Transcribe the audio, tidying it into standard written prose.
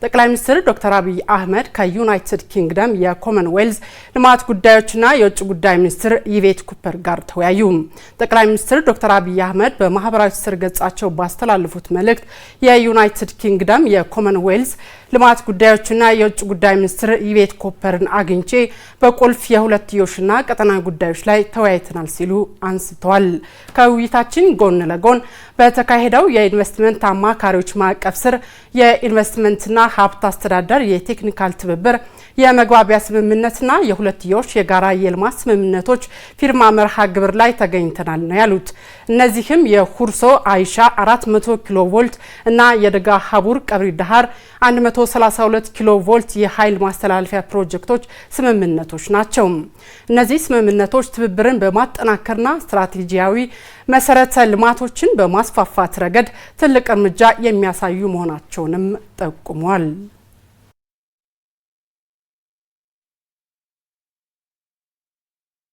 ጠቅላይ ሚኒስትር ዶክተር አብይ አህመድ ከዩናይትድ ኪንግደም የኮመንዌልዝ ልማት ጉዳዮችና የውጭ ጉዳይ ሚኒስትር ይቬት ኩፐር ጋር ተወያዩ። ጠቅላይ ሚኒስትር ዶክተር አብይ አህመድ በማህበራዊ ትስስር ገጻቸው ባስተላለፉት መልእክት የዩናይትድ ኪንግደም የኮመንዌልዝ ልማት ጉዳዮችና የውጭ ጉዳይ ሚኒስትር ይቬት ኩፐርን አግኝቼ በቁልፍ የሁለትዮሽና ቀጠናዊ ጉዳዮች ላይ ተወያይተናል ሲሉ አንስተዋል። ከውይይታችን ጎን ለጎን በተካሄደው የኢንቨስትመንት አማካሪዎች ማዕቀፍ ስር የኢንቨስትመንትና ሀብት አስተዳደር የቴክኒካል ትብብር የመግባቢያ ስምምነትና የሁለትዮሽ የጋራ የልማት ስምምነቶች ፊርማ መርሃ ግብር ላይ ተገኝተናል ነው ያሉት። እነዚህም የሁርሶ አይሻ 400 ኪሎ ቮልት እና የደጋ ሀቡር ቀብሪ ዳሃር 132 ኪሎ ቮልት የኃይል ማስተላለፊያ ፕሮጀክቶች ስምምነቶች ናቸው። እነዚህ ስምምነቶች ትብብርን በማጠናከርና ስትራቴጂያዊ መሰረተ ልማቶችን በማስፋፋት ረገድ ትልቅ እርምጃ የሚያሳዩ መሆናቸውንም ጠቁሟል።